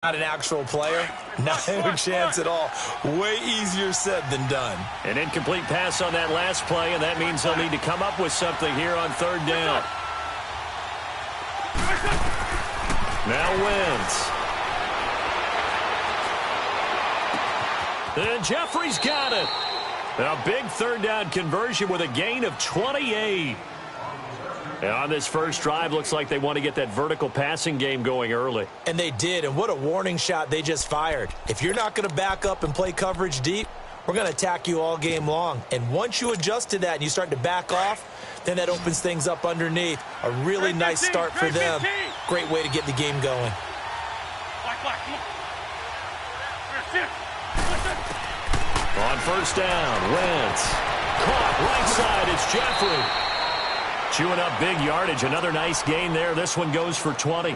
Not an actual player, not a chance at all. Way easier said than done. An incomplete pass on that last play, and that means they'll need to come up with something here on third down. Now Wentz. And Jeffrey's got it. A big third down conversion with a gain of 28. And on this first drive, looks like they want to get that vertical passing game going early. And they did, and what a warning shot they just fired. If you're not going to back up and play coverage deep, we're going to attack you all game long. And once you adjust to that and you start to back off, then that opens things up underneath. A really nice start for them. Great way to get the game going. On first down, Wentz. Caught right side, it's Jeffrey. Chewing up big yardage. Another nice gain there. This one goes for 20.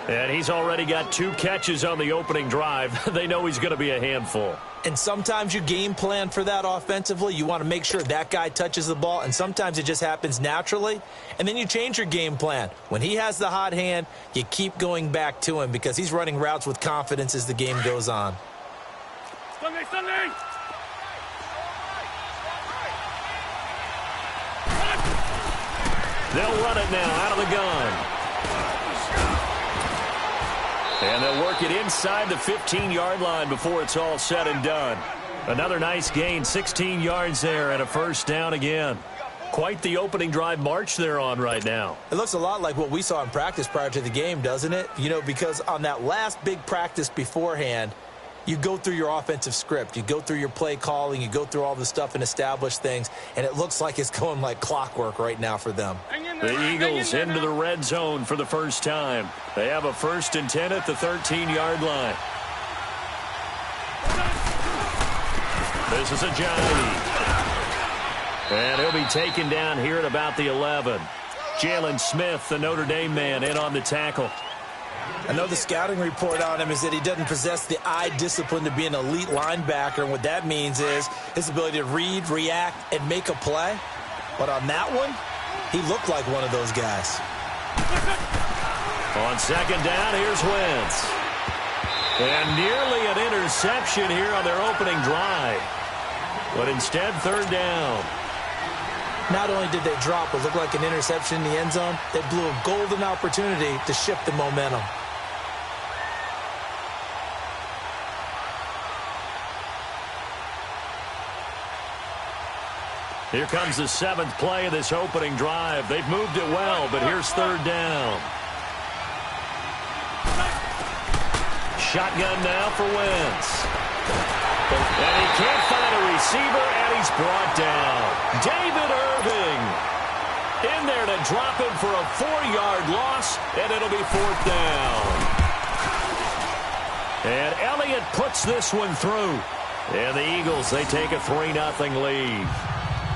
And he's already got 2 catches on the opening drive. They know he's going to be a handful. And sometimes you game plan for that offensively. You want to make sure that guy touches the ball, and sometimes it just happens naturally. And then you change your game plan. When he has the hot hand, you keep going back to him because he's running routes with confidence as the game goes on. Sunday. They'll run it now out of the gun. And they'll work it inside the 15-yard line before it's all said and done. Another nice gain, 16 yards there and a first down again. Quite the opening drive march they're on right now. It looks a lot like what we saw in practice prior to the game, doesn't it? You know, because on that last big practice beforehand, you go through your offensive script. You go through your play calling. You go through all the stuff and establish things. And it looks like it's going like clockwork right now for them. The Eagles into the red zone for the first time. They have a 1st and 10 at the 13-yard line. This is a Johnny. And he'll be taken down here at about the 11. Jalen Smith, the Notre Dame man, in on the tackle. I know the scouting report on him is that he doesn't possess the eye discipline to be an elite linebacker. And what that means is his ability to read, react, and make a play. But on that one, he looked like one of those guys. On second down, here's Wentz. And nearly an interception here on their opening drive. But instead, third down. Not only did they drop what looked like an interception in the end zone, they blew a golden opportunity to shift the momentum. Here comes the 7th play of this opening drive. They've moved it well, but here's third down. Shotgun now for Wentz. And he can't find a receiver, and he's brought down. David Irving in there to drop him for a 4-yard loss, and it'll be 4th down. And Elliott puts this one through. And the Eagles, they take a 3-0 lead.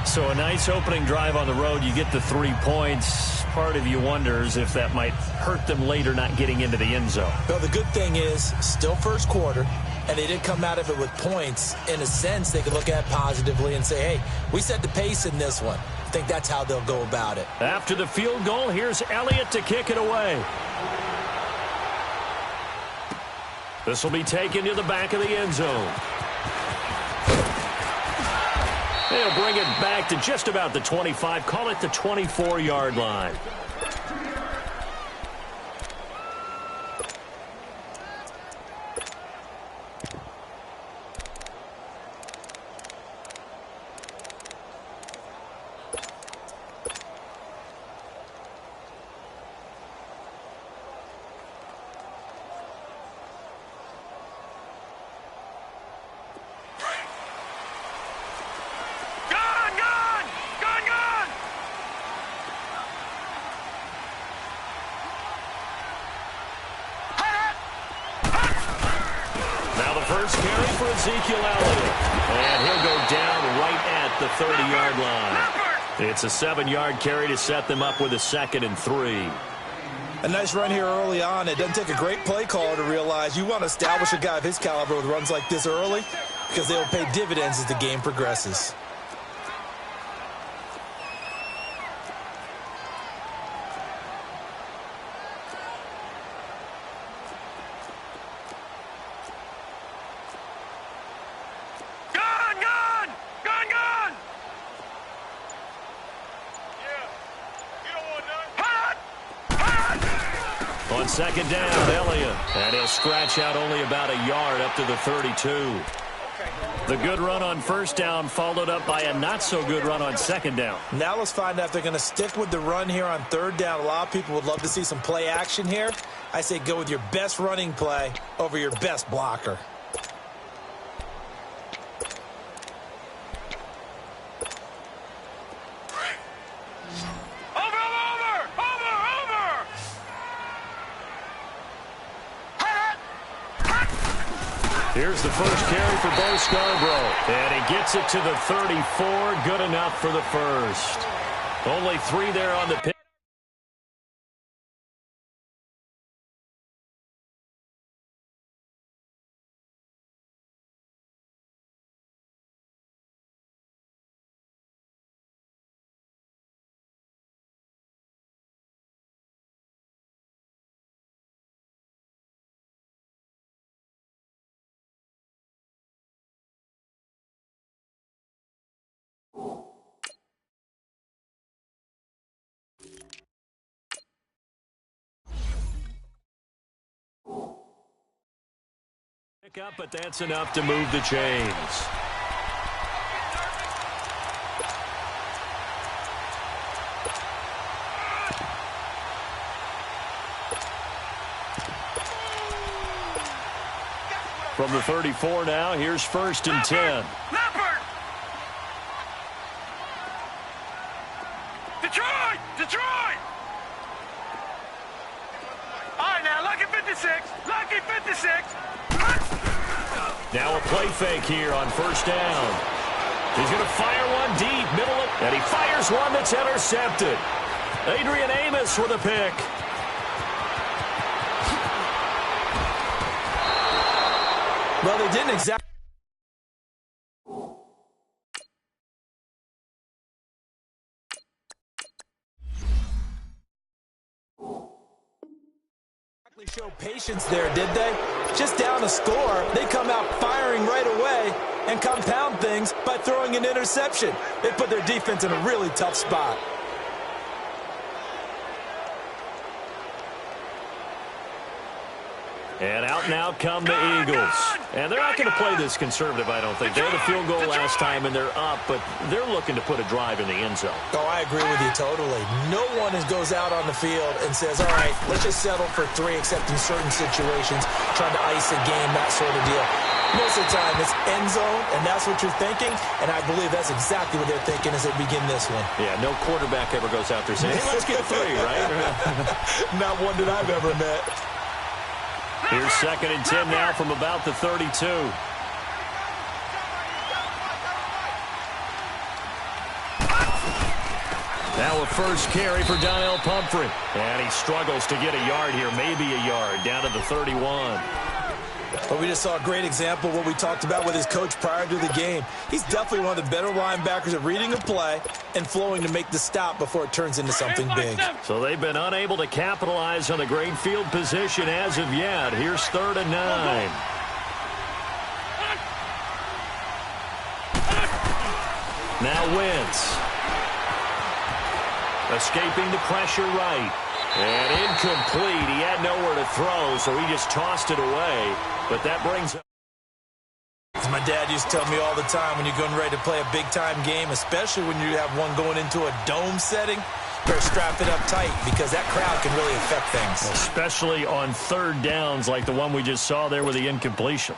So a nice opening drive on the road. You get the 3 points. Part of you wonders if that might hurt them later not getting into the end zone. Well, the good thing is, still first quarter, and they did come out of it with points. In a sense, they could look at it positively and say, hey, we set the pace in this one. I think that's how they'll go about it. After the field goal, here's Elliott to kick it away. This will be taken to the back of the end zone. They'll bring it back to just about the 25. Call it the 24-yard line. First carry for Ezekiel Elliott. And he'll go down right at the 30-yard line. It's a 7-yard carry to set them up with a 2nd and 3. A nice run here early on. It doesn't take a great play caller to realize you want to establish a guy of his caliber with runs like this early because they will pay dividends as the game progresses. On second down, Elliott. And he'll scratch out only about a yard up to the 32. The good run on first down followed up by a not-so-good run on second down. Now let's find out if they're going to stick with the run here on third down. A lot of people would love to see some play action here. I say go with your best running play over your best blocker. Here's the first carry for Bo Scarborough. And he gets it to the 34. Good enough for the first. Only 3 there on the pitch. Up, but that's enough to move the chains. From the 34 now, here's first and 10. Detroit! Detroit! All right, now, lucky 56. Lucky 56. Now a play fake here on first down. He's going to fire one deep, middle of, and he fires one that's intercepted. Adrian Amos with a pick. Well, they didn't exactly show patience there, did they? Just down a score, they come out firing right away and compound things by throwing an interception. They put their defense in a really tough spot. And out now come the Eagles. And they're not going to play this conservative, I don't think. They had a field goal last time, and they're up, but they're looking to put a drive in the end zone. Oh, I agree with you totally. No one goes out on the field and says, all right, let's just settle for 3, except in certain situations, trying to ice a game, that sort of deal. Most of the time, it's end zone, and that's what you're thinking, and I believe that's exactly what they're thinking as they begin this one. Yeah, no quarterback ever goes out there saying, hey, let's get 3, right? Not one that I've ever met. Here's second and 10 now from about the 32. Now a first carry for Donnell Pumphrey. And he struggles to get a yard here, maybe a yard, down to the 31. But we just saw a great example of what we talked about with his coach prior to the game. He's definitely one of the better linebackers at reading a play and flowing to make the stop before it turns into something big. So they've been unable to capitalize on the great field position as of yet. Here's 3rd and 9. Now Wentz. Escaping the pressure right. And incomplete. He had nowhere to throw, so he just tossed it away. But that brings up. As my dad used to tell me all the time, when you're getting ready to play a big-time game, especially when you have one going into a dome setting, you better strap it up tight because that crowd can really affect things. Especially on third downs like the one we just saw there with the incompletion.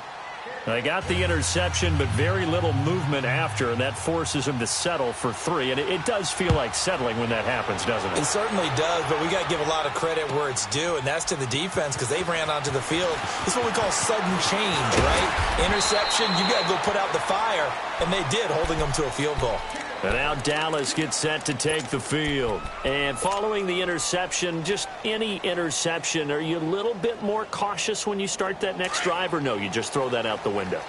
They got the interception, but very little movement after, and that forces him to settle for 3. And it does feel like settling when that happens, doesn't it? It certainly does, but we got to give a lot of credit where it's due, and that's to the defense because they ran onto the field. This is what we call sudden change, right? Interception, you got to go put out the fire, and they did, holding them to a field goal. And now Dallas gets set to take the field. And following the interception, just any interception, are you a little bit more cautious when you start that next drive, or no, you just throw that out the window?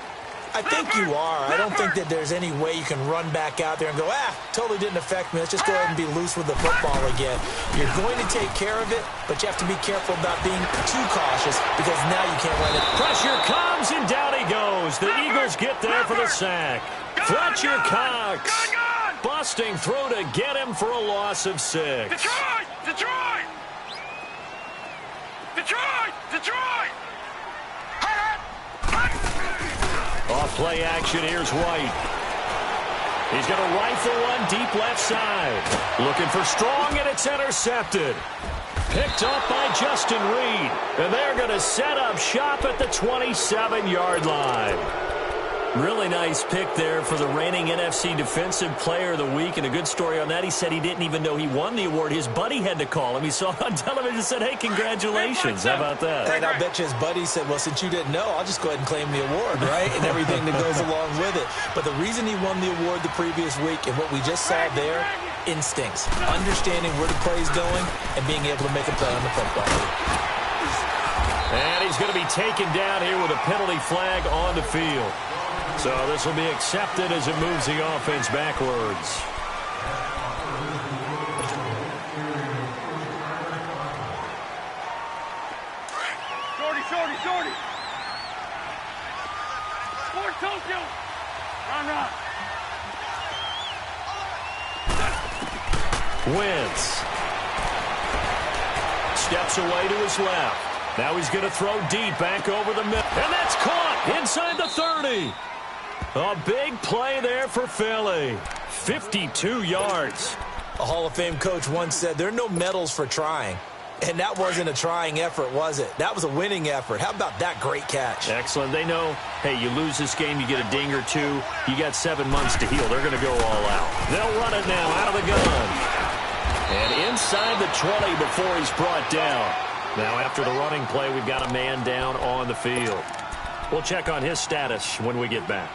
I think you are. I don't think that there's any way you can run back out there and go, totally didn't affect me. Let's just go ahead and be loose with the football again. You're going to take care of it, but you have to be careful about being too cautious because now you can't run it. Pressure comes, and down he goes. The Eagles get there for the sack. Fletcher Cox busting through to get him for a loss of 6. Detroit! Detroit! Detroit! Detroit! Off play action, here's White. He's going to rifle one deep left side. Looking for Strong, and it's intercepted. Picked up by Justin Reed. And they're going to set up shop at the 27-yard line. Really nice pick there for the reigning NFC Defensive Player of the Week. And a good story on that. He said he didn't even know he won the award. His buddy had to call him. He saw it on television and said, hey, congratulations. How about that? And I bet you his buddy said, well, since you didn't know, I'll just go ahead and claim the award, right? And everything that goes along with it. But the reason he won the award the previous week and what we just saw there, instincts, understanding where the play is going and being able to make a play on the football. And he's going to be taken down here with a penalty flag on the field. So this will be accepted as it moves the offense backwards. Shorty. Fort Tokyo. Run. Wentz steps away to his left. Now he's going to throw deep back over the middle. And that's caught inside the 30. A big play there for Philly. 52 yards. A Hall of Fame coach once said, there are no medals for trying. And that wasn't a trying effort, was it? That was a winning effort. How about that great catch? Excellent. They know, hey, you lose this game, you get a ding or two. You got 7 months to heal. They're going to go all out. They'll run it now out of the gun. And inside the 20 before he's brought down. Now after the running play, we've got a man down on the field. We'll check on his status when we get back.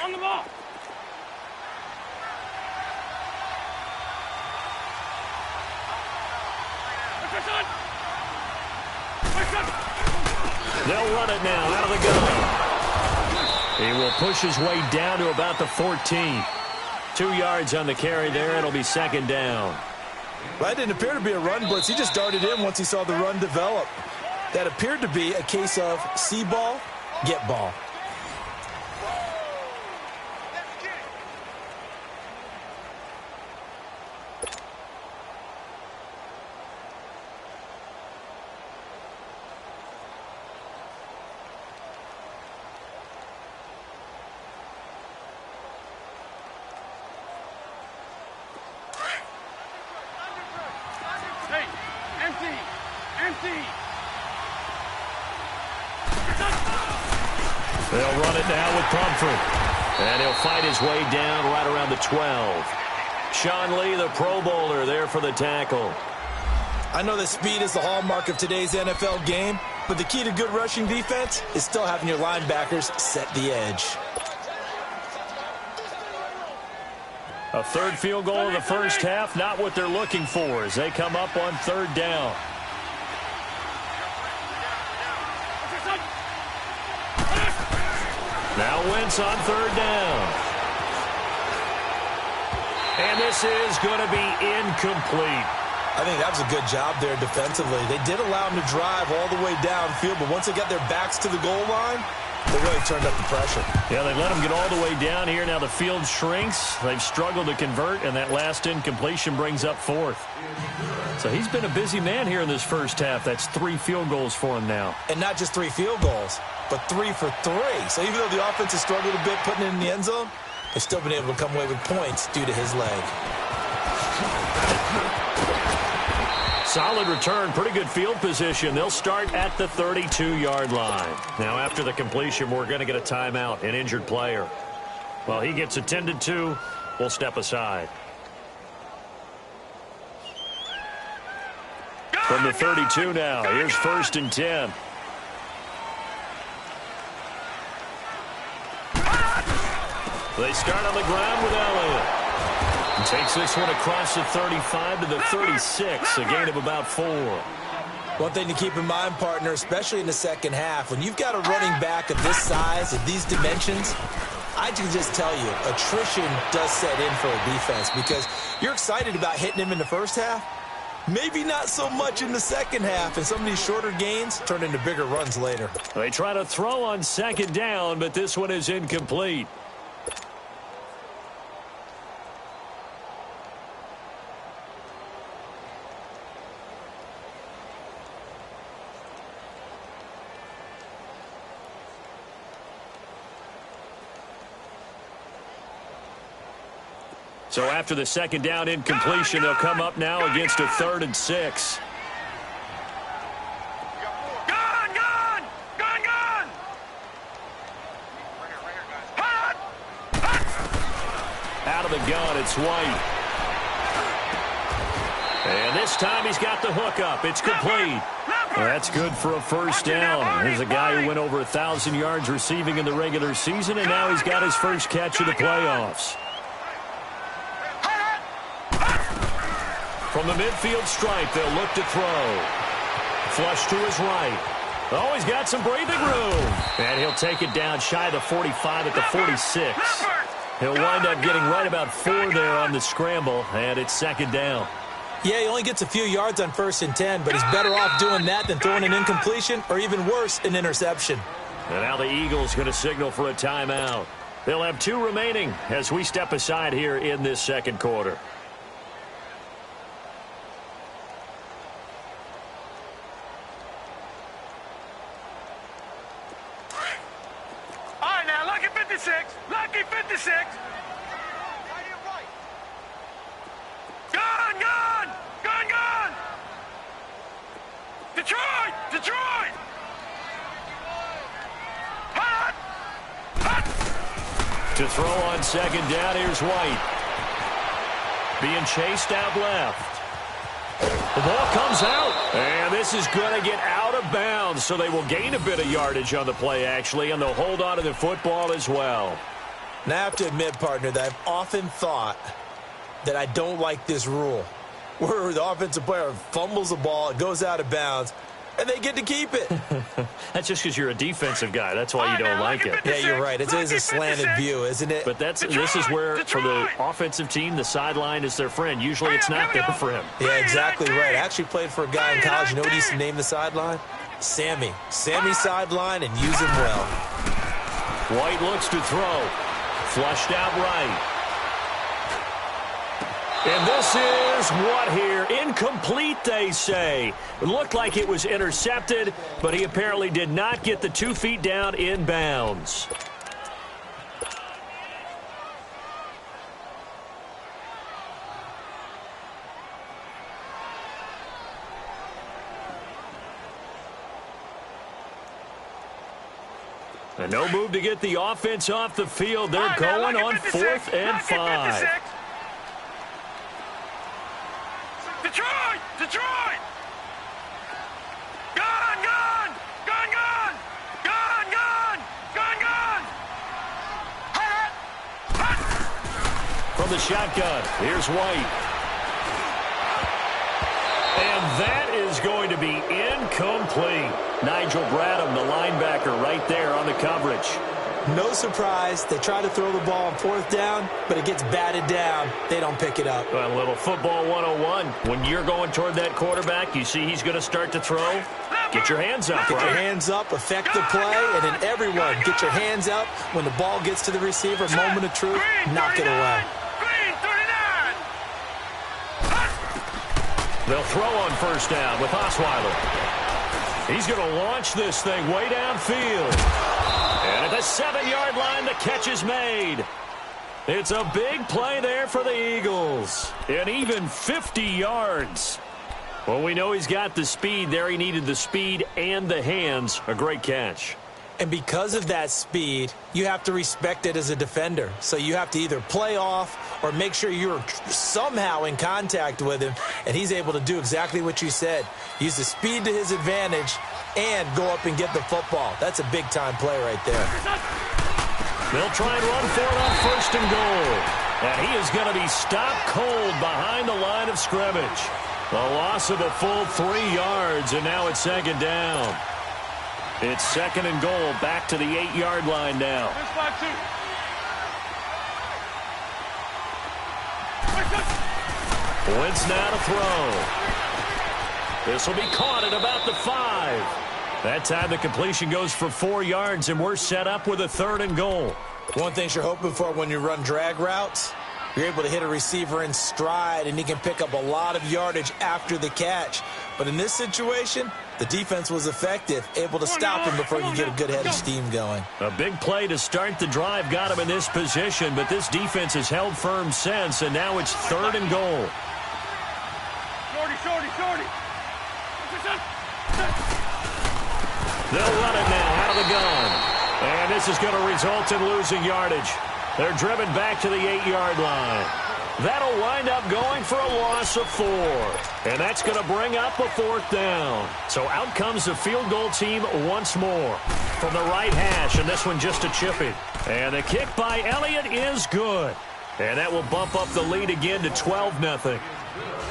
On the ball. They'll run it now out of the gun. He will push his way down to about the 14. 2 yards on the carry there. It'll be second down. Well, that didn't appear to be a run blitz. He just darted in once he saw the run develop. That appeared to be a case of see ball, get ball. They'll run it now with Plumford. And he'll fight his way down right around the 12. Sean Lee, the Pro Bowler, there for the tackle. I know that speed is the hallmark of today's NFL game, but the key to good rushing defense is still having your linebackers set the edge. A third field goal in the first half, not what they're looking for as they come up on third down. Now Wentz on third down. And this is going to be incomplete. I think that was a good job there defensively. They did allow him to drive all the way downfield, but once they got their backs to the goal line, they really turned up the pressure. Yeah, they let him get all the way down here. Now the field shrinks. They've struggled to convert, and that last incompletion brings up fourth. So he's been a busy man here in this first half. That's 3 field goals for him now. And not just 3 field goals, but 3 for 3. So even though the offense has struggled a bit putting it in the end zone, they've still been able to come away with points due to his leg. Solid return, pretty good field position. They'll start at the 32-yard line. Now after the completion, we're going to get a timeout, an injured player. While he gets attended to, we'll step aside. From the 32 now, here's 1st and 10. They start on the ground with Elliott. And takes this one across the 35 to the 36, a gain of about 4. One thing to keep in mind, partner, especially in the second half, when you've got a running back of this size and these dimensions, I can just tell you, attrition does set in for a defense because you're excited about hitting him in the first half. Maybe not so much in the second half, and some of these shorter gains turn into bigger runs later. They try to throw on second down, but this one is incomplete. So after the second down incompletion, they'll come up now against a 3rd and 6. Out of the gun, it's White. And this time he's got the hook up. It's complete. That's good for a first down. Here's a guy who went over 1,000 yards receiving in the regular season, and now he's got his first catch of the playoffs. From the midfield stripe, they'll look to throw. Flush to his right. Oh, he's got some breathing room. And he'll take it down shy of the 45 at the 46. He'll wind up getting right about 4 there on the scramble, and it's second down. Yeah, he only gets a few yards on 1st and 10, but he's better off doing that than throwing an incompletion or even worse, an interception. And now the Eagles going to signal for a timeout. They'll have 2 remaining as we step aside here in this second quarter. All right, now, lucky 56. Lucky 56. Gun, gun! Gun, gun! Detroit! Detroit! Hot! Hot! To throw on second down, here's White. Being chased out left. The ball comes out, and this is going to get out of bounds, so they will gain a bit of yardage on the play, actually, and they'll hold on to the football as well. Now, I have to admit, partner, that I've often thought that I don't like this rule, where the offensive player fumbles the ball, it goes out of bounds, and they get to keep it. That's just because you're a defensive guy. That's why you don't like it. Yeah, you're right. It is a slanted view, isn't it? But this is where, for the offensive team, the sideline is their friend. Usually it's not there for him. Yeah, exactly right. I actually played for a guy in college. You know what he used to name the sideline? Sammy. Sammy's sideline, and use him well. White looks to throw. Flushed out right. And this is what here? Incomplete, they say. It looked like it was intercepted, but he apparently did not get the 2 feet down in bounds. And no move to get the offense off the field. They're going on 4th and 5. Detroit! Detroit! Gun, gun! Gun, gun! Gun, gun! Gun, gun! Hot! Hot! From the shotgun, here's White. And that is going to be incomplete. Nigel Bradham, the linebacker, right there on the coverage. No surprise. They try to throw the ball on 4th down, but it gets batted down. They don't pick it up. Well, a little football 101. When you're going toward that quarterback, you see he's going to start to throw. Get your hands up, Get right? your hands up, affect the play, and then everyone get your hands up. When the ball gets to the receiver, moment of truth, knock it away. Green 39! They'll throw on 1st down with Osweiler. He's going to launch this thing way downfield. And at the 7-yard line, the catch is made. It's a big play there for the Eagles. And even 50 yards. Well, we know he's got the speed there. He needed the speed and the hands. A great catch. And because of that speed, you have to respect it as a defender. So you have to either play off or make sure you're somehow in contact with him. And he's able to do exactly what you said. Use the speed to his advantage and go up and get the football. That's a big-time play right there. They'll try and run for it on 1st and goal. And he is going to be stopped cold behind the line of scrimmage. A loss of a full 3 yards, and now it's 2nd down. It's 2nd and goal, back to the 8-yard line now. Wentz now to throw. This will be caught at about the 5. That time the completion goes for 4 yards, and we're set up with a 3rd and goal. One thing you're hoping for when you run drag routes, You're able to hit a receiver in stride, and he can pick up a lot of yardage after the catch. But in this situation, the defense was effective, able to stop him before you get a good head of steam going. A big play to start the drive got him in this position, but this defense has held firm since, and now it's 3rd and goal. Shorty. They'll run it now out of the gun. And this is going to result in losing yardage. They're driven back to the 8-yard line. That'll wind up going for a loss of 4. And that's going to bring up a 4th down. So out comes the field goal team once more. From the right hash, and this one just a chipping. And the kick by Elliott is good. And that will bump up the lead again to 12-0.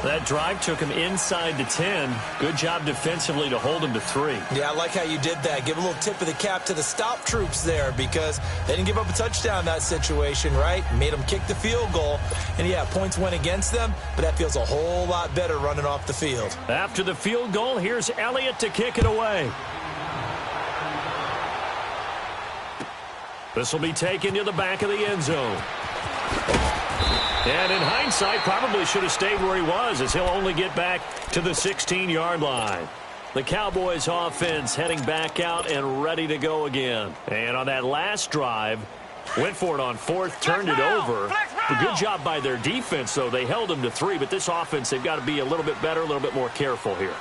That drive took him inside the 10. Good job defensively to hold him to 3. Yeah, I like how you did that. Give a little tip of the cap to the stop troops there because they didn't give up a touchdown in that situation, right? Made them kick the field goal. And, yeah, points went against them, but that feels a whole lot better running off the field. After the field goal, here's Elliott to kick it away. This will be taken to the back of the end zone. And in hindsight, probably should have stayed where he was as he'll only get back to the 16-yard line. The Cowboys offense heading back out and ready to go again. And on that last drive, went for it on 4th, turned it over. A good job by their defense, though. They held him to 3, but this offense, they've got to be a little bit better, a little bit more careful here.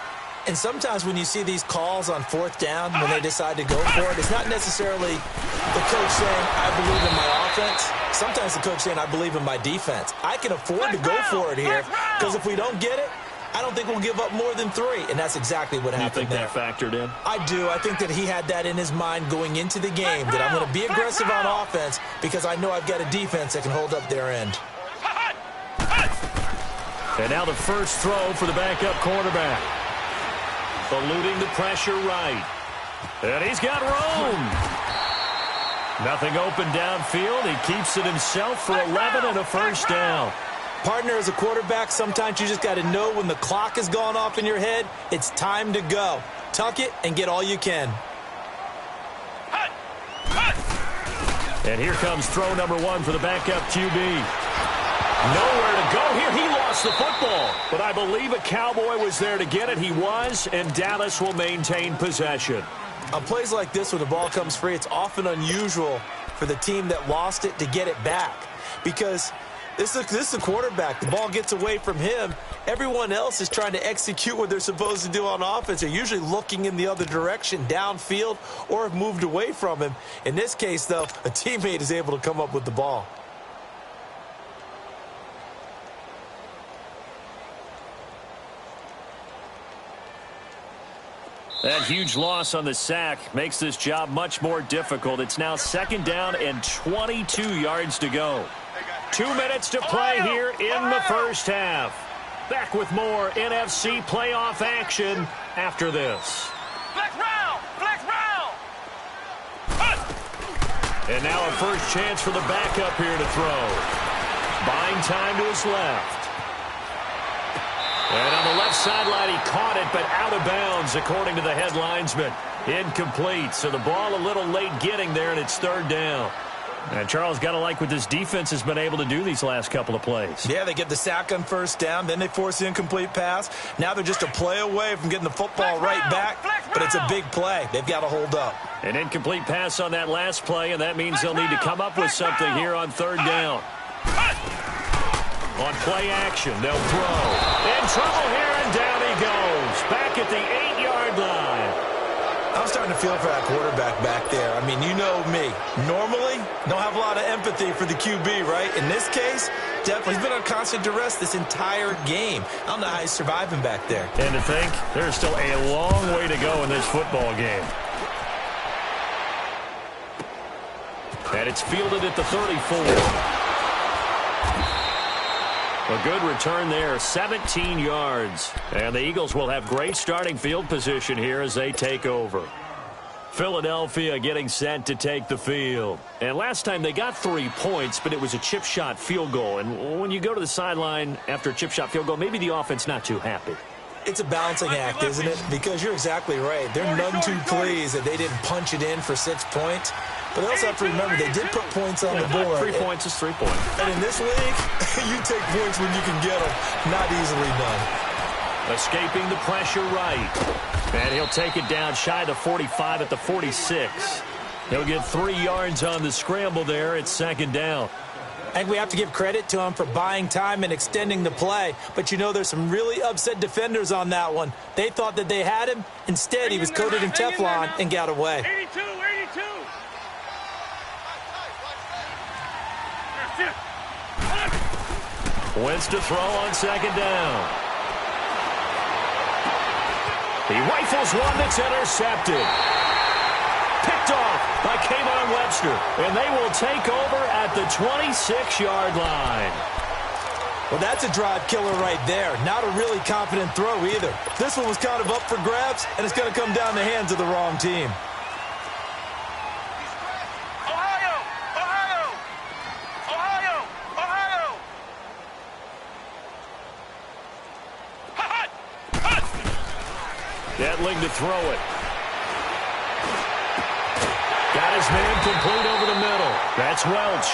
And sometimes when you see these calls on 4th down, when they decide to go for it, it's not necessarily the coach saying, I believe in my offense. Sometimes the coach saying, I believe in my defense. I can afford to go for it here because if we don't get it, I don't think we'll give up more than 3. And that's exactly what happened there. You think that factored in? I do. I think that he had that in his mind going into the game, that I'm going to be aggressive on offense because I know I've got a defense that can hold up their end. And now the first throw for the backup quarterback. Eluding the pressure right. And he's got room. Nothing open downfield. He keeps it himself for 11 and a first down. Partner, as a quarterback, sometimes you just got to know when the clock has gone off in your head, it's time to go. Tuck it and get all you can. And here comes throw number 1 for the backup QB. Nowhere to go here. He lost the football. But I believe a Cowboy was there to get it. He was, and Dallas will maintain possession. On plays like this, when the ball comes free, it's often unusual for the team that lost it to get it back. Because this is a quarterback. The ball gets away from him. Everyone else is trying to execute what they're supposed to do on offense. They're usually looking in the other direction, downfield, or have moved away from him. In this case, though, a teammate is able to come up with the ball. That huge loss on the sack makes this job much more difficult. It's now 2nd down and 22 yards to go. 2 minutes to play here in the first half. Back with more NFC playoff action after this. Flex round! And now a first chance for the backup here to throw. Buying time to his left. And on the left sideline, he caught it, but out of bounds, according to the head linesman. Incomplete, so the ball a little late getting there, and it's 3rd down. And Charles, got to like what this defense has been able to do these last couple of plays. Yeah, they get the sack on 1st down, then they force the incomplete pass. Now they're just a play away from getting the football right back, but it's a big play. They've got to hold up. An incomplete pass on that last play, and that means they'll need to come up with something here on 3rd down. On play action, they'll throw. In trouble here, and down he goes. Back at the 8-yard line. I'm starting to feel for that quarterback back there. I mean, you know me. Normally, don't have a lot of empathy for the QB, right? In this case, definitely. He's been on constant duress this entire game. I don't know how he's surviving back there. And to think, there's still a long way to go in this football game. And it's fielded at the 34. A good return there, 17 yards. And the Eagles will have great starting field position here as they take over. Philadelphia getting set to take the field. And last time they got 3 points, but it was a chip shot field goal. And when you go to the sideline after a chip shot field goal, maybe the offense not too happy. It's a balancing act, isn't it? Because you're exactly right. They're none too pleased that they didn't punch it in for 6 points. But they also have to remember they did put points on the board. 3 points is 3 points. And in this league, you take points when you can get them. Not easily done. Escaping the pressure right. And he'll take it down shy of 45 at the 46. He'll get 3 yards on the scramble there. It's second down. I think we have to give credit to him for buying time and extending the play. But you know there's some really upset defenders on that one. They thought that they had him. Instead, he was coated in Teflon and got away. 82, 82. Wentz to throw on second down. He rifles one that's intercepted. Picked off by Kayvon Webster. And they will take over at the 26-yard line. Well, that's a drive killer right there. Not a really confident throw either. This one was kind of up for grabs, and it's going to come down the hands of the wrong team. Ohio! Ohio! Ohio! Ohio! Hot! Hot! Gatling to throw it. Got his man complete over the middle. That's Welch.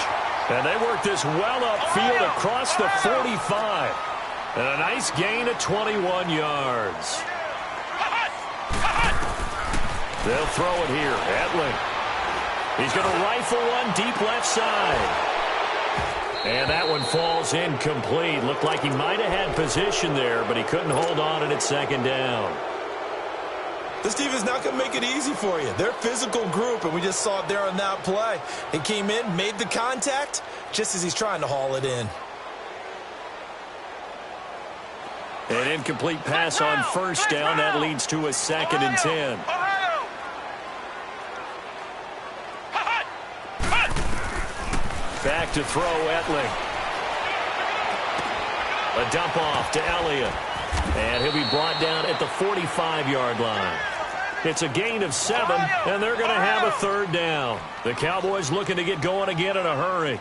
And they work this well upfield across the 45. And a nice gain of 21 yards. They'll throw it here. Etling. He's going to rifle one deep left side. And that one falls incomplete. Looked like he might have had position there, but he couldn't hold on it at second down. This team is not going to make it easy for you. They're a physical group, and we just saw it there on that play. He came in, made the contact, just as he's trying to haul it in. An incomplete pass on first down. That leads to a 2nd and 10. Back to throw, Etling. A dump off to Elliott. And he'll be brought down at the 45-yard line. It's a gain of 7, and they're going to have a 3rd down. The Cowboys looking to get going again in a hurry.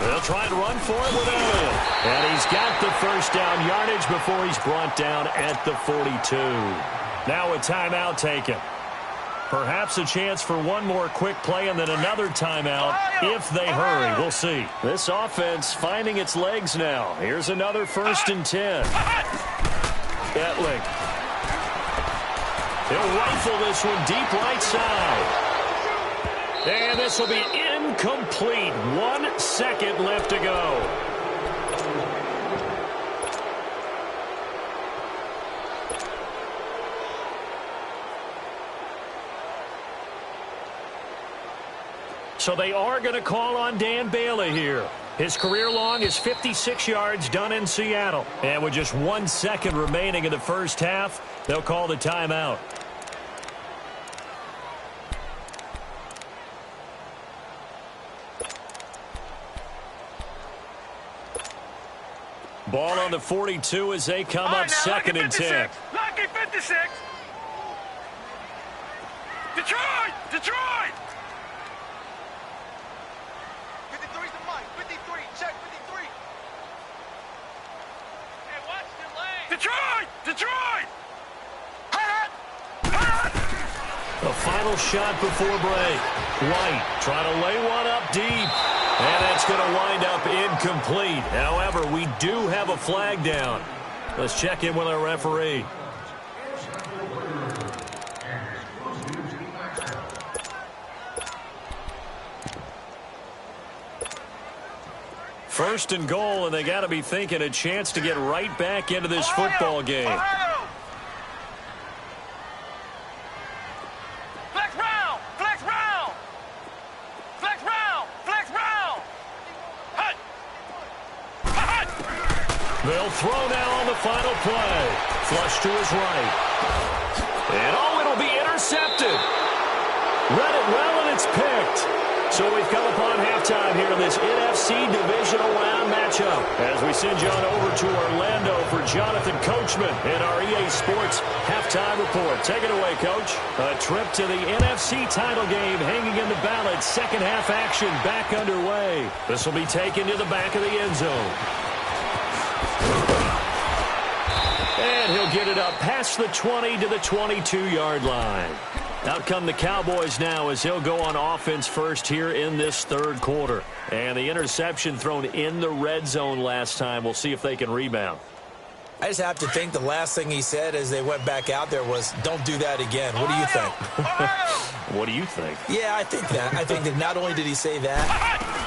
They'll try and run for it with Elliott. And he's got the first down yardage before he's brought down at the 42. Now a timeout taken. Perhaps a chance for one more quick play and then another timeout if they hurry. We'll see. This offense finding its legs now. Here's another 1st and 10. Etling. He'll rifle this one deep right side. And this will be incomplete. 1 second left to go. So they are going to call on Dan Bailey here. His career long is 56 yards done in Seattle. And with just 1 second remaining in the first half, they'll call the timeout. Ball on the 42 as they come up 2nd and 10. Lucky 56. Detroit! Detroit! 53's the mic. 53. Check 53. Hey, watch the lane. Detroit! Detroit! Hot! Hot! A final shot before break. White trying to lay one up deep. And that's going to wind up incomplete. However, we do have a flag down. Let's check in with our referee. First and goal, and they got to be thinking a chance to get right back into this football game. Ohio! Flex round! Flex round! Flex round! Flex round! Hut! Hut! They'll throw now on the final play. Flush to his right. And it'll be intercepted. Read it well, and it's picked. So we've come upon halftime here in this NFC Divisional Round matchup. As we send you on over to Orlando for Jonathan Coachman in our EA Sports Halftime Report. Take it away, Coach. A trip to the NFC title game hanging in the balance. Second half action back underway. This will be taken to the back of the end zone. And he'll get it up past the 20 to the 22-yard line. Out come the Cowboys now as he'll go on offense first here in this third quarter. And the interception thrown in the red zone last time. We'll see if they can rebound. I just have to think the last thing he said as they went back out there was, don't do that again. What do you think? What do you think? Yeah, I think that. I think that not only did he say that,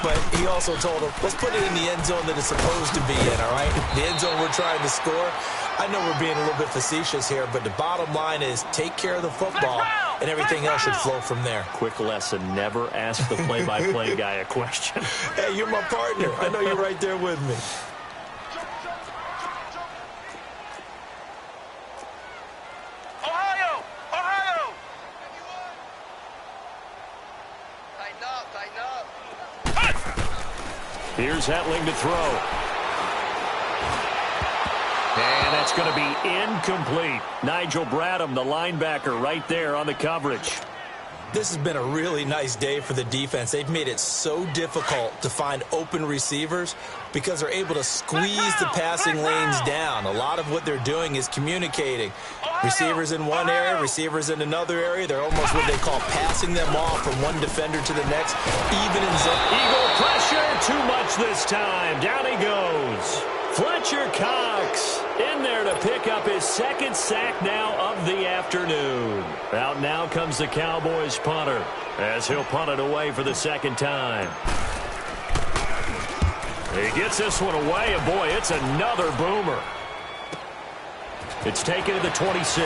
but he also told him, let's put it in the end zone that it's supposed to be in, all right? The end zone we're trying to score. I know we're being a little bit facetious here, but the bottom line is take care of the football, and everything else should flow from there. Quick lesson, never ask the play-by-play guy a question. Hey, you're my partner. I know you're right there with me. Here's Hetling to throw. And that's going to be incomplete. Nigel Bradham, the linebacker, right there on the coverage. This has been a really nice day for the defense. They've made it so difficult to find open receivers because they're able to squeeze the passing lanes down. A lot of what they're doing is communicating. Receivers in one area, receivers in another area. They're almost what they call passing them off from one defender to the next, even in zone. Eagle pressure, too much this time. Down he goes. Fletcher Cox in there to pick up his second sack now of the afternoon. Out now comes the Cowboys punter as he'll punt it away for the second time. He gets this one away, and boy, it's another boomer. It's taken to the 26.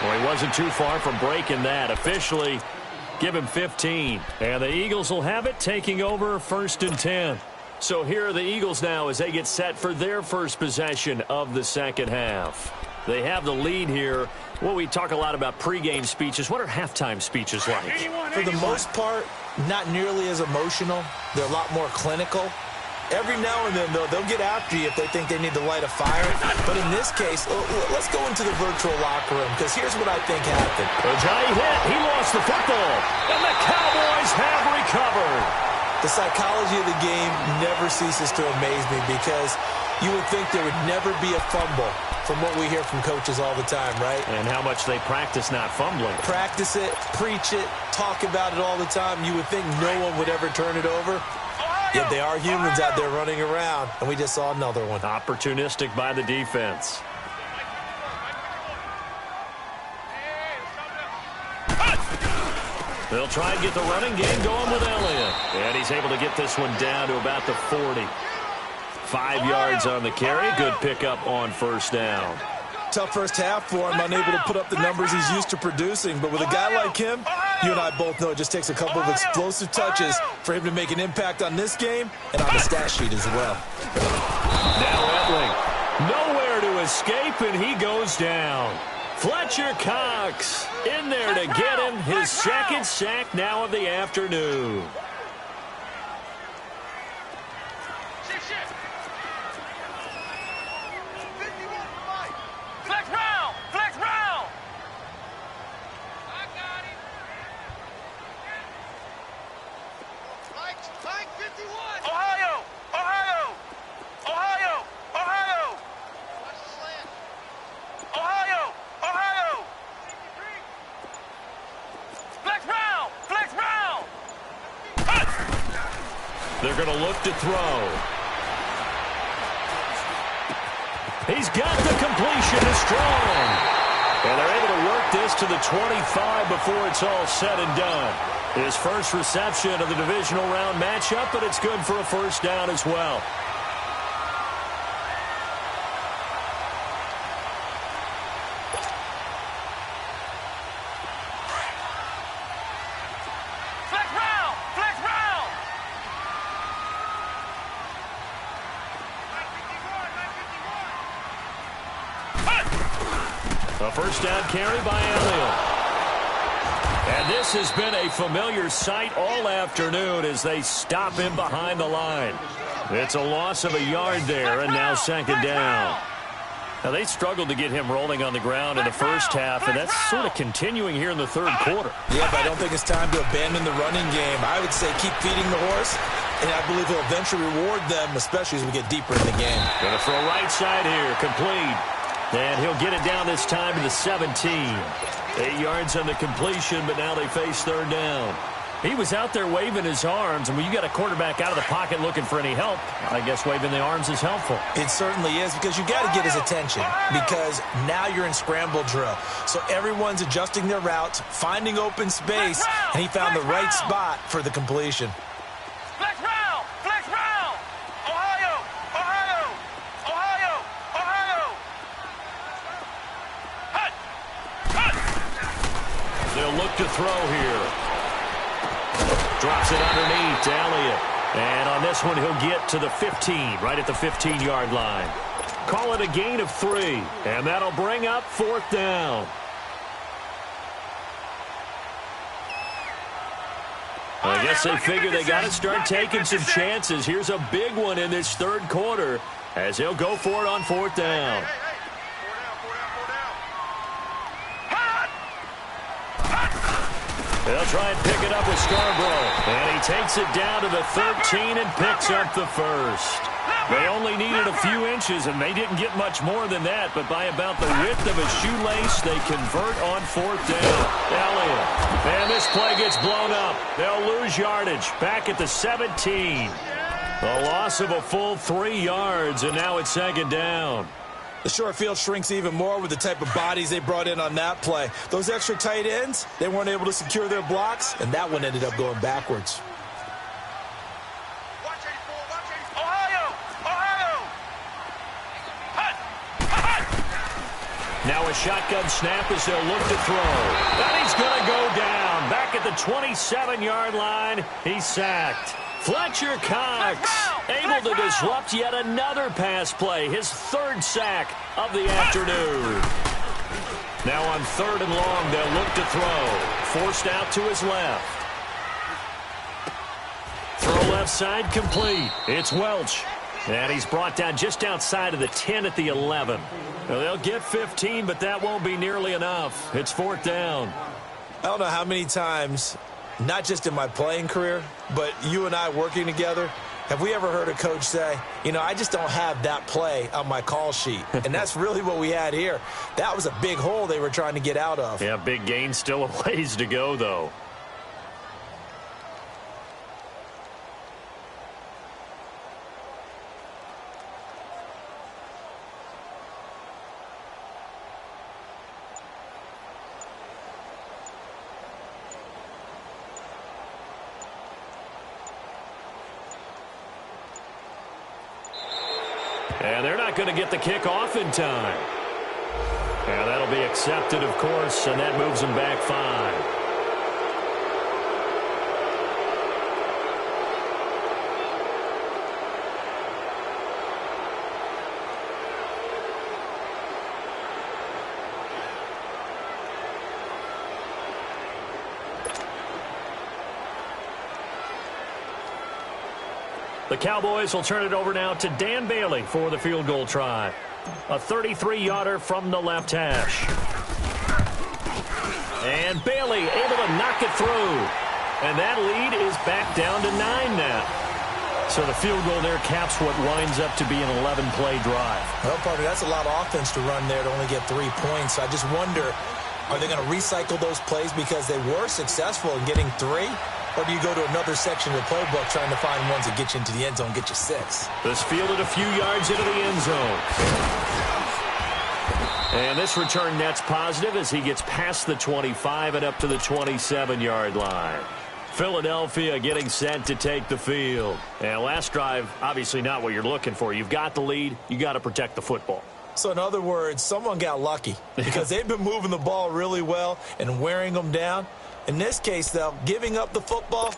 Well, he wasn't too far from breaking that. Officially, give him 15. And the Eagles will have it, taking over 1st and 10. So here are the Eagles now as they get set for their first possession of the second half. They have the lead here. Well, we talk a lot about pregame speeches. What are halftime speeches like? For the most part, not nearly as emotional. They're a lot more clinical. Every now and then, though, they'll get after you if they think they need to light a fire. But in this case, let's go into the virtual locker room, because here's what I think happened. Ajayi hit. He lost the football. And the Cowboys have recovered. The psychology of the game never ceases to amaze me, because you would think there would never be a fumble from what we hear from coaches all the time, right? And how much they practice not fumbling. Practice it, preach it, talk about it all the time. You would think no one would ever turn it over. Yet they are humans out there running around, and we just saw another one. Opportunistic by the defense. They'll try and get the running game going with Elliott. And he's able to get this one down to about the 40. 5 yards on the carry. Good pickup on first down. Tough first half for him, unable to put up the numbers he's used to producing. But with a guy like him, you and I both know it just takes a couple of explosive touches for him to make an impact on this game and on the stat sheet as well. Now Hetling, nowhere to escape, and he goes down. Fletcher Cox in there to get him his second sack now of the afternoon. They're going to look to throw. He's got the completion to Strong. And they're able to work this to the 25 before it's all said and done. His first reception of the divisional round matchup, but it's good for a first down as well. A first down carry by Elliott. And this has been a familiar sight all afternoon as they stop him behind the line. It's a loss of a yard there, and now second down. Now, they struggled to get him rolling on the ground in the first half, and that's sort of continuing here in the third quarter. Yeah, but I don't think it's time to abandon the running game. I would say keep feeding the horse and I believe he'll eventually reward them, especially as we get deeper in the game. Going to throw right side here, complete. And he'll get it down this time to the 17. 8 yards on the completion, but now they face third down. He was out there waving his arms, and when you got a quarterback out of the pocket looking for any help, I guess waving the arms is helpful. It certainly is, because you got to get his attention, because now you're in scramble drill. So everyone's adjusting their routes, finding open space, and he found the right spot for the completion. Flex round! Flex round! Ohio! Ohio! Ohio! Ohio! Hut! Hut! They'll look to throw here. Drops it underneath to Elliott. And on this one, he'll get to the 15, right at the 15-yard line. Call it a gain of 3, and that'll bring up fourth down. I guess they figure they got to start taking some chances. Here's a big one in this third quarter as he'll go for it on fourth down. They'll try and pick it up with Scarborough. And he takes it down to the 13 and picks up the first. They only needed a few inches, and they didn't get much more than that. But by about the width of a shoelace, they convert on fourth down. Elliott. And this play gets blown up. They'll lose yardage. Back at the 17. A loss of a full 3 yards, and now it's second down. The short field shrinks even more with the type of bodies they brought in on that play. Those extra tight ends, they weren't able to secure their blocks, and that one ended up going backwards. Ohio! Ohio! Hut! Hut! Now a shotgun snap as they'll look to throw. And he's going to go down. Back at the 27-yard line, he's sacked. Fletcher Cox able to disrupt yet another pass play, his third sack of the afternoon. Now on third and long, they'll look to throw. Forced out to his left. Throw left side complete. It's Welch. And he's brought down just outside of the 10 at the 11. Now they'll get 15, but that won't be nearly enough. It's fourth down. I don't know how many times, not just in my playing career, but you and I working together, have we ever heard a coach say, you know, I just don't have that play on my call sheet? And that's really what we had here. That was a big hole they were trying to get out of. Yeah, big gain, still a ways to go, though. And they're not going to get the kick off in time. And that'll be accepted, of course, and that moves them back 5. The Cowboys will turn it over now to Dan Bailey for the field goal try. A 33-yarder from the left hash. And Bailey able to knock it through. And that lead is back down to 9 now. So the field goal there caps what winds up to be an 11-play drive. Well, partner, that's a lot of offense to run there to only get 3 points. I just wonder, are they going to recycle those plays because they were successful in getting 3? Or do you go to another section of the playbook trying to find ones that get you into the end zone, get you 6? This fielded a few yards into the end zone. And this return net's positive as he gets past the 25 and up to the 27-yard line. Philadelphia getting set to take the field. And last drive, obviously not what you're looking for. You've got the lead. You got to protect the football. So in other words, someone got lucky because they've been moving the ball really well and wearing them down. In this case, though, giving up the football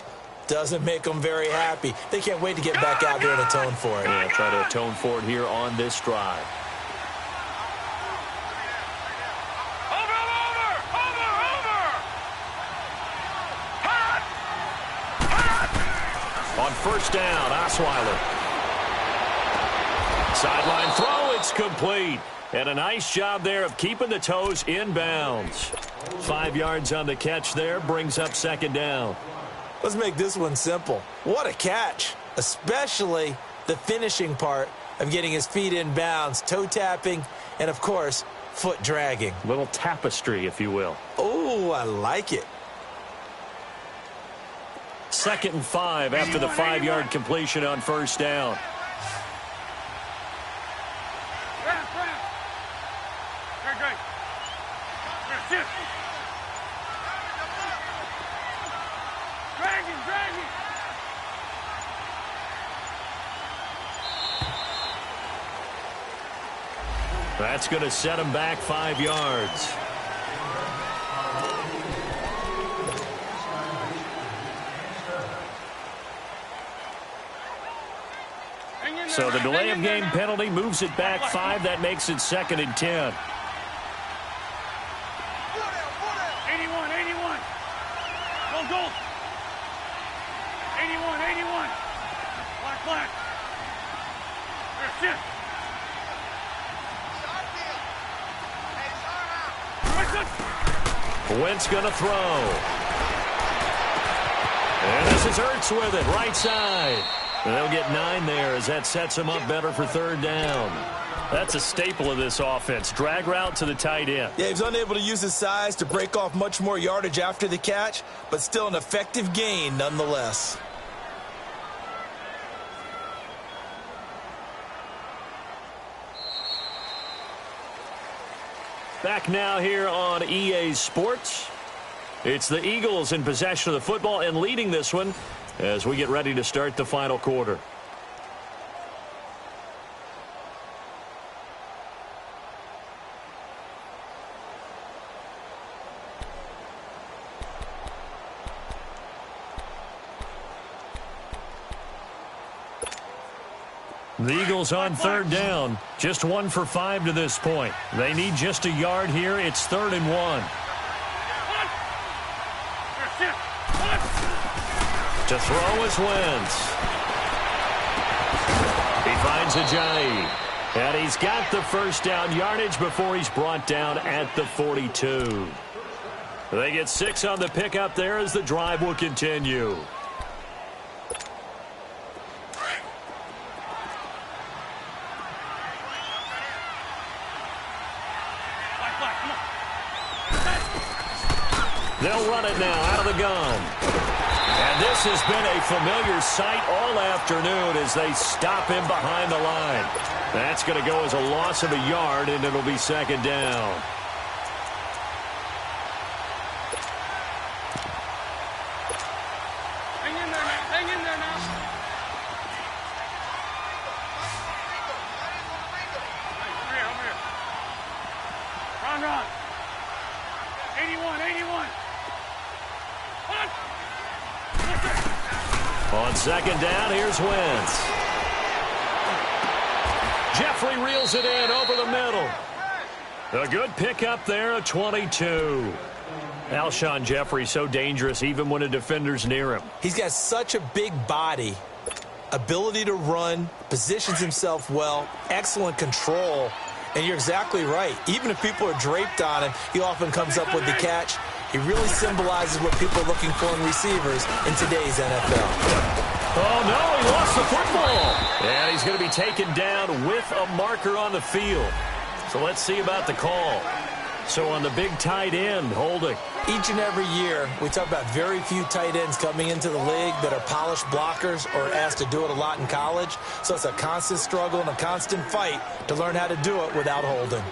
doesn't make them very happy. They can't wait to get back out there and atone for it. Yeah, try to atone for it here on this drive. On first down, Osweiler. Sideline throw, it's complete. And a nice job there of keeping the toes inbounds. 5 yards on the catch there, brings up second down. Let's make this one simple. What a catch. especially the finishing part of getting his feet in bounds, toe tapping, and, of course, foot dragging. Little tapestry, if you will. Oh, I like it. 2nd and 5 after the 5-yard completion on first down. That's going to set him back 5 yards. So the delay of game penalty moves it back 5. That makes it 2nd and 10. 81, 81. Go. 81, 81. Black. There's Wentz going to throw. And this is Ertz with it, right side. And they'll get 9 there as that sets him up better for 3rd down. That's a staple of this offense. Drag route to the tight end. Yeah, he was unable to use his size to break off much more yardage after the catch, but still an effective gain nonetheless. Back now here on EA Sports. It's the Eagles in possession of the football and leading this one as we get ready to start the final quarter. The Eagles on 3rd down. Just 1 for 5 to this point. They need just a yard here. It's 3rd and 1. To throw is Wentz. He finds Ajayi. And he's got the first down yardage before he's brought down at the 42. They get 6 on the pickup there as the drive will continue. They'll run it now out of the gun. And this has been a familiar sight all afternoon as they stop him behind the line. That's going to go as a loss of a yard, and it'll be 2nd down. Hang in there now. Hang in there now. Hey, over here. Run. 81, 81. On 2nd down, here's Wentz. Jeffrey reels it in over the middle. A good pickup there, a 22. Alshon Jeffrey so dangerous even when a defender's near him. He's got such a big body, ability to run, positions himself well, excellent control. And you're exactly right. Even if people are draped on him, he often comes up with the catch. He really symbolizes what people are looking for in receivers in today's NFL. Oh, no, he lost the football. And he's going to be taken down with a marker on the field. So let's see about the call. So on the big tight end, holding. Each and every year, we talk about very few tight ends coming into the league that are polished blockers or asked to do it a lot in college. So it's a constant struggle and a constant fight to learn how to do it without holding.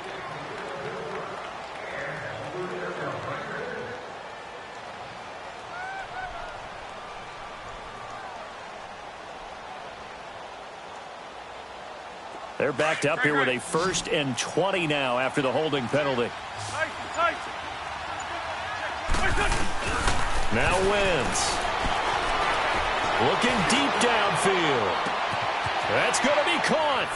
They're backed up here with a 1st and 20 now after the holding penalty. Now Wentz. Looking deep downfield. That's going to be caught.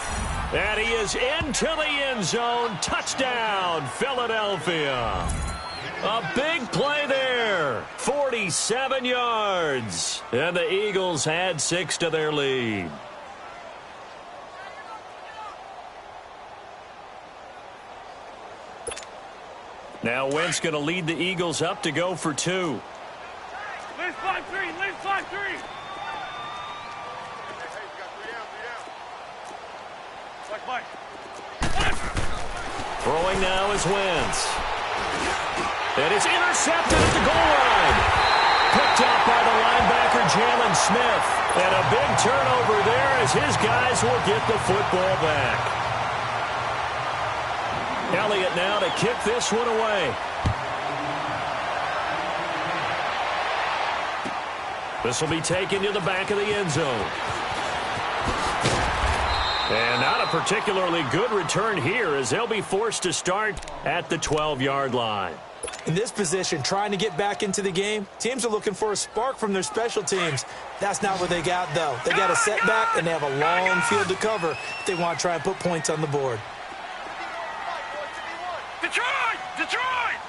And he is into the end zone. Touchdown, Philadelphia. A big play there. 47 yards. And the Eagles add 6 to their lead. Now Wentz going to lead the Eagles up to go for 2. Let's 5-3. Let's 5-3. Throwing now is Wentz. And it's intercepted at the goal line. Picked up by the linebacker, Jalen Smith. And a big turnover there as his guys will get the football back. Elliott now to kick this one away. This will be taken to the back of the end zone. And not a particularly good return here as they'll be forced to start at the 12-yard line. In this position, trying to get back into the game, teams are looking for a spark from their special teams. That's not what they got, though. They got a setback, and they have a long field to cover if they want to try and put points on the board. Detroit! Detroit!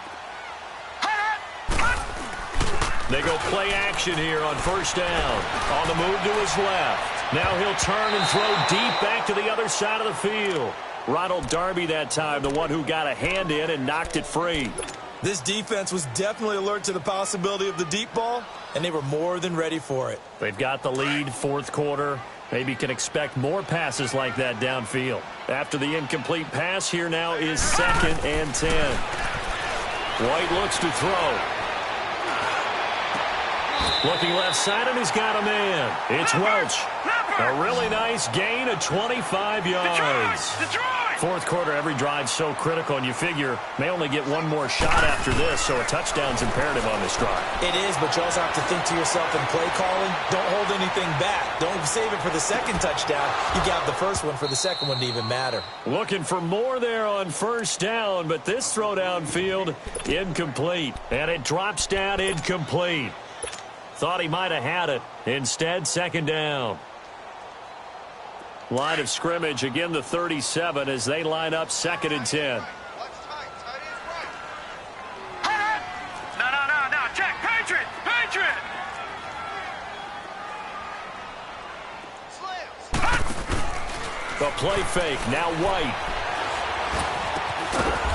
They go play action here on first down. On the move to his left. Now he'll turn and throw deep back to the other side of the field. Ronald Darby that time, the one who got a hand in and knocked it free. This defense was definitely alert to the possibility of the deep ball, and they were more than ready for it. They've got the lead, fourth quarter. Maybe can expect more passes like that downfield. After the incomplete pass, here now is 2nd and 10. White looks to throw. Looking left side, and he's got a man. It's Welch. A really nice gain of 25 yards. Fourth quarter, every drive's so critical, and you figure may only get one more shot after this, so a touchdown's imperative on this drive. It is, but you also have to think to yourself in play calling, don't hold anything back. Don't save it for the second touchdown. You got the first one for the second one to even matter. Looking for more there on first down, but this throw downfield, incomplete. And it drops down incomplete. Thought he might have had it. Instead, 2nd down. Line of scrimmage, again the 37 as they line up 2nd and 10. No. Check. Patriot. The play fake. Now White.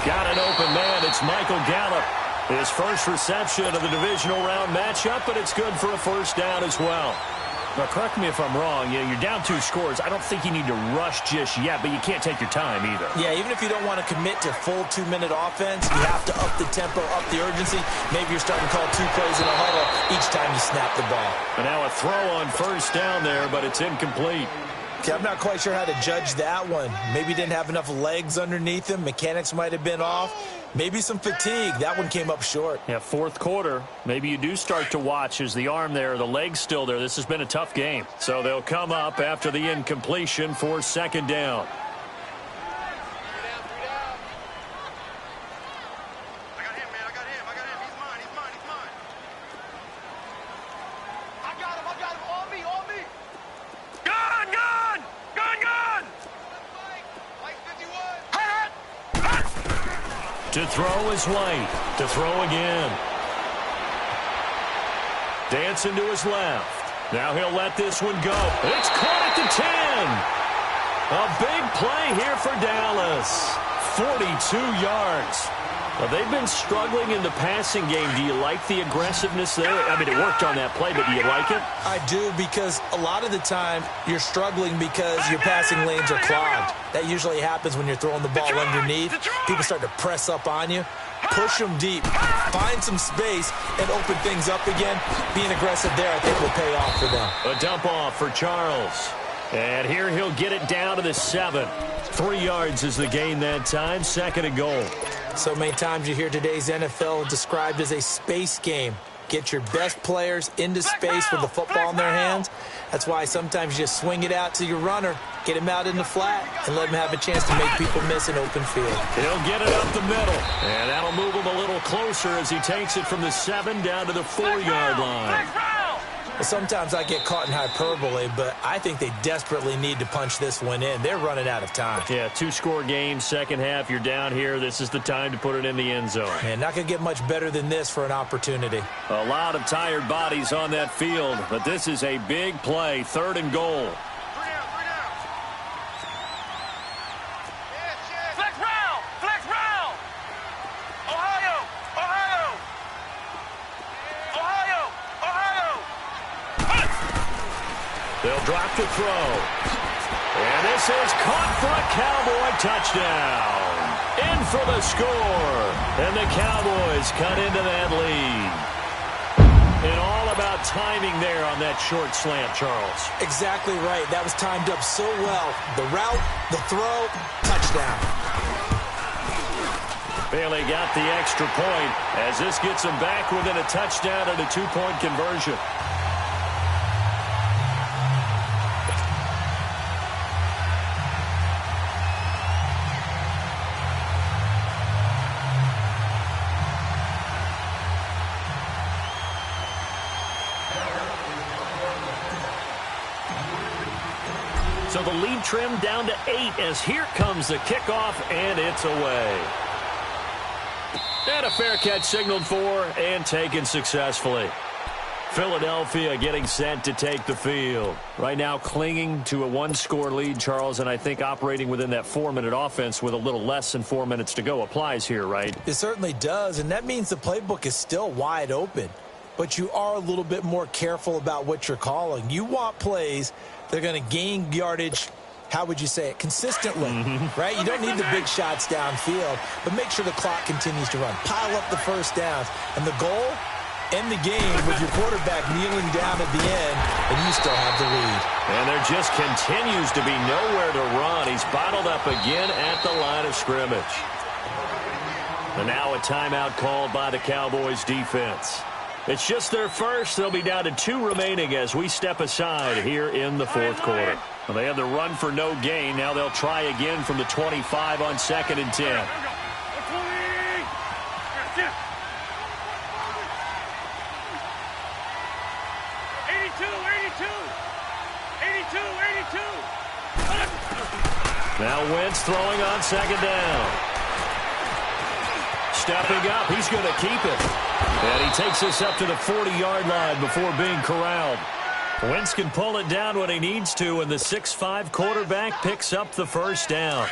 Got an open man. It's Michael Gallup. His first reception of the divisional round matchup, but it's good for a first down as well. Now, correct me if I'm wrong. You're down 2 scores. I don't think you need to rush just yet, but you can't take your time either. Yeah, even if you don't want to commit to full 2-minute offense, you have to up the tempo, up the urgency. Maybe you're starting to call 2 plays in a huddle each time you snap the ball. And now a throw on first down there, but it's incomplete. Okay, I'm not quite sure how to judge that one. Maybe he didn't have enough legs underneath him. Mechanics might have been off. Maybe some fatigue. That one came up short. Yeah, fourth quarter. Maybe you do start to watch as the arm there, the leg's still there. This has been a tough game. So they'll come up after the incompletion for 2nd down. I got him. He's mine. I got him. On me. Gun! Mike 51. To throw is White. To throw again. Dancing to his left. Now he'll let this one go. It's caught at the 10. A big play here for Dallas. 42 yards. Well, they've been struggling in the passing game. Do you like the aggressiveness there? I mean, it worked on that play, but do you like it? I do, because a lot of the time you're struggling because your passing lanes are clogged. That usually happens when you're throwing the ball underneath. People start to press up on you. Push them deep. Find some space and open things up again. Being aggressive there, I think, will pay off for them. A dump off for Charles. And here he'll get it down to the 7. 3 yards is the gain that time. 2nd and goal. So many times you hear today's NFL described as a space game. Get your best players into space with the football in their hands. That's why sometimes you just swing it out to your runner, get him out in the flat, and let him have a chance to make people miss an open field. He'll get it up the middle, and that'll move him a little closer as he takes it from the 7 down to the 4-yard line. Sometimes I get caught in hyperbole, but I think they desperately need to punch this one in. They're running out of time. Yeah, 2-score game, second half. You're down here. This is the time to put it in the end zone. Man, not going to get much better than this for an opportunity. A lot of tired bodies on that field, but this is a big play. 3rd and goal. Flex round! Ohio! They'll drop to throw. And this This is caught for a Cowboy touchdown. In for the score. And the Cowboys cut into that lead. And all about timing there on that short slant, Charles. Exactly right. That was timed up so well. The route, the throw, touchdown. Bailey got the extra point as this gets them back within a touchdown and a two-point conversion. So the lead trimmed down to 8 as here comes the kickoff, and it's away. And a fair catch signaled for and taken successfully. Philadelphia getting set to take the field. Right now clinging to a one-score lead, Charles, and I think operating within that 4-minute offense with a little less than 4 minutes to go applies here, right? It certainly does, and that means the playbook is still wide open. But you are a little bit more careful about what you're calling. You want plays that are going to gain yardage, how would you say it, consistently, right? You don't need the big shots downfield, but make sure the clock continues to run. Pile up the first downs. And the goal, end the game with your quarterback kneeling down at the end, and you still have the lead. And there just continues to be nowhere to run. He's bottled up again at the line of scrimmage. And now a timeout called by the Cowboys defense. It's just their first. They'll be down to 2 remaining as we step aside here in the fourth quarter. Well, they had the run for no gain. Now they'll try again from the 25 on 2nd and 10. 82, 82. 82, 82. Now Wentz throwing on 2nd down. Stepping up, he's going to keep it. And he takes us up to the 40-yard line before being corralled. Wentz can pull it down when he needs to, and the 6'5" quarterback picks up the first down.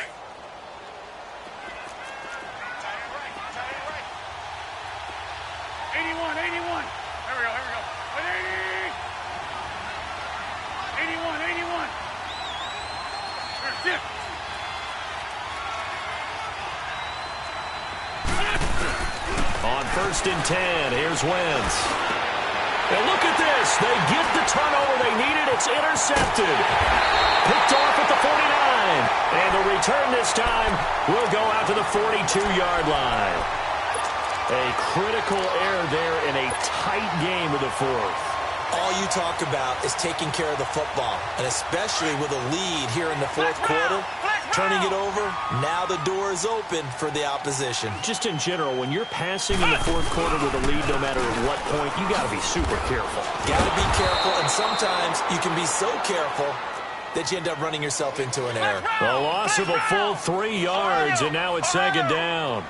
On 1st and 10, here's Wentz. And look at this. They get the turnover they needed. It's intercepted. Picked off at the 49. And the return this time will go out to the 42-yard line. A critical error there in a tight game of the fourth. All you talk about is taking care of the football, and especially with a lead here in the fourth quarter, turning it over, now the door is open for the opposition. Just in general, when you're passing in the fourth quarter with a lead, no matter at what point, you got to be super careful. Got to be careful, and sometimes you can be so careful that you end up running yourself into an error. A loss of a full 3 yards, and now it's 2nd down.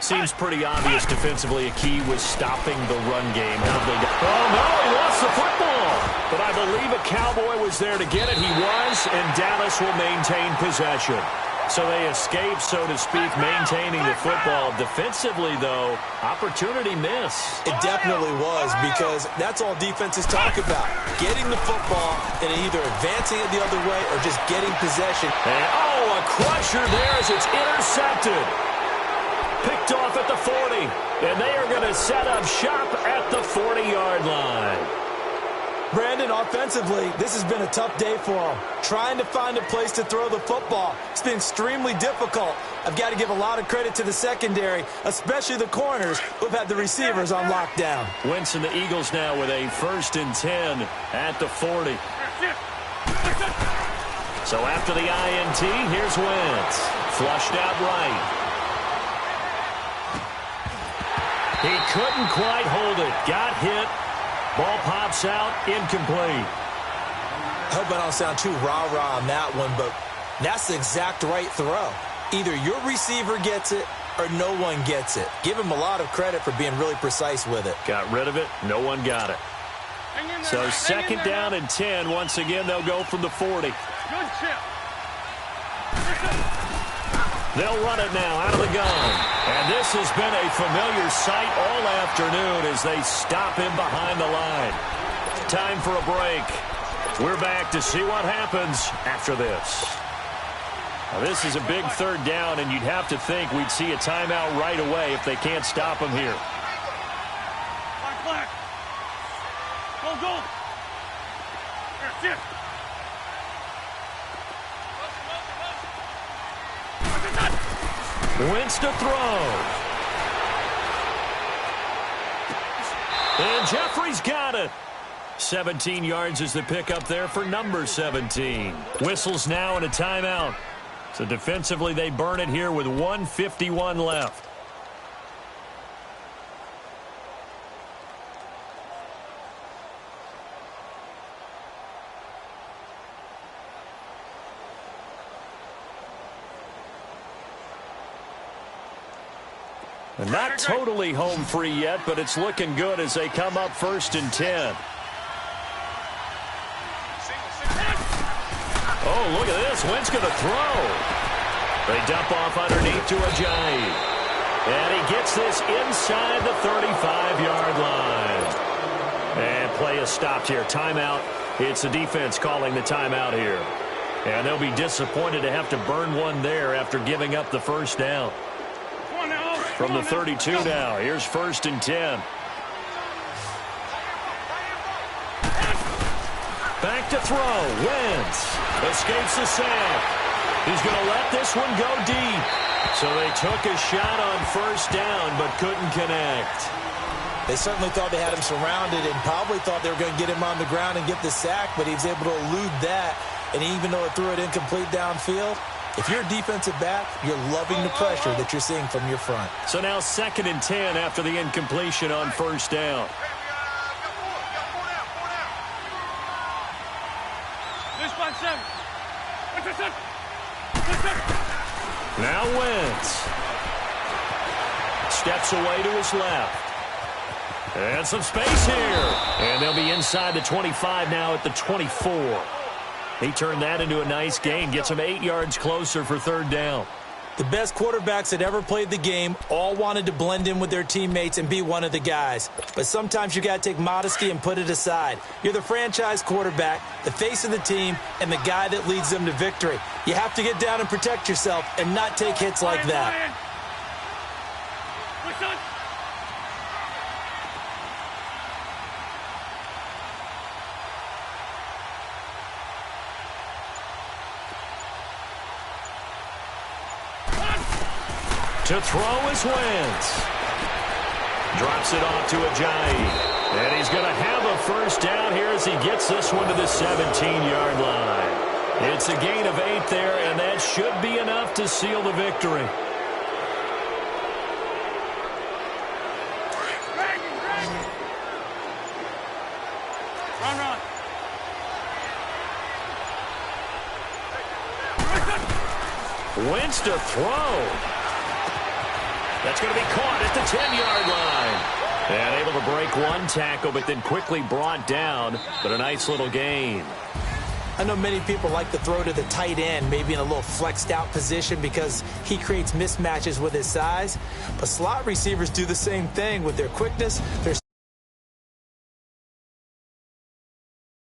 Seems pretty obvious defensively a key was stopping the run game. Oh, no, he lost the football. But I believe a Cowboy was there to get it. He was, and Dallas will maintain possession. So they escape, so to speak, maintaining the football. Defensively, though, opportunity miss. It definitely was, because that's all defenses talk about. Getting the football and either advancing it the other way or just getting possession. And, oh, a crusher there as it's intercepted. Picked off at the 40, and they are going to set up shop at the 40-yard line. Brandon, offensively, this has been a tough day for them. Trying to find a place to throw the football. It's been extremely difficult. I've got to give a lot of credit to the secondary, especially the corners who've had the receivers on lockdown. Wentz and the Eagles now with a 1st and 10 at the 40. So after the INT, here's Wentz. Flushed out right. He couldn't quite hold it. Got hit. Ball pops out. Incomplete. I hope I don't sound too rah-rah on that one, but that's the exact right throw. Either your receiver gets it or no one gets it. Give him a lot of credit for being really precise with it. Got rid of it. No one got it. So 2nd down and 10. Once again, they'll go from the 40. Good chip. They'll run it now out of the gun. And this has been a familiar sight all afternoon as they stop him behind the line. Time for a break. We're back to see what happens after this. Now, this is a big third down, and you'd have to think we'd see a timeout right away if they can't stop him here. Black. Go. Here, Wentz to throw. And Jeffrey's got it. 17 yards is the pickup there for number 17. Whistles now and a timeout. So defensively, they burn it here with 1:51 left. And not totally home free yet, but it's looking good as they come up 1st and 10. Oh, look at this. Wentz going to throw. They dump off underneath to Ajayi. And he gets this inside the 35-yard line. And play is stopped here. Timeout. It's the defense calling the timeout here. And they'll be disappointed to have to burn one there after giving up the first down. From the 32 now. Here's 1st and 10. Back to throw. Wentz escapes the sack. He's going to let this one go deep. So they took a shot on 1st down but couldn't connect. They certainly thought they had him surrounded and probably thought they were going to get him on the ground and get the sack, but he was able to elude that. And even though it threw it incomplete downfield, if you're a defensive back, you're loving the pressure that you're seeing from your front. So now 2nd and 10 after the incompletion on 1st down. Now Wentz steps away to his left. And some space here. And they'll be inside the 25 now at the 24. He turned that into a nice gain. Gets him 8 yards closer for 3rd down. The best quarterbacks that ever played the game all wanted to blend in with their teammates and be one of the guys. But sometimes you got to take modesty and put it aside. You're the franchise quarterback, the face of the team, and the guy that leads them to victory. You have to get down and protect yourself and not take hits like that. To throw is Wentz. Drops it off to Ajayi. And he's going to have a 1st down here as he gets this one to the 17-yard line. It's a gain of 8 there, and that should be enough to seal the victory. Wentz to throw. That's going to be caught at the 10-yard line. And able to break one tackle, but then quickly brought down. But a nice little gain. I know many people like to throw to the tight end, maybe in a little flexed out position because he creates mismatches with his size. But slot receivers do the same thing with their quickness, their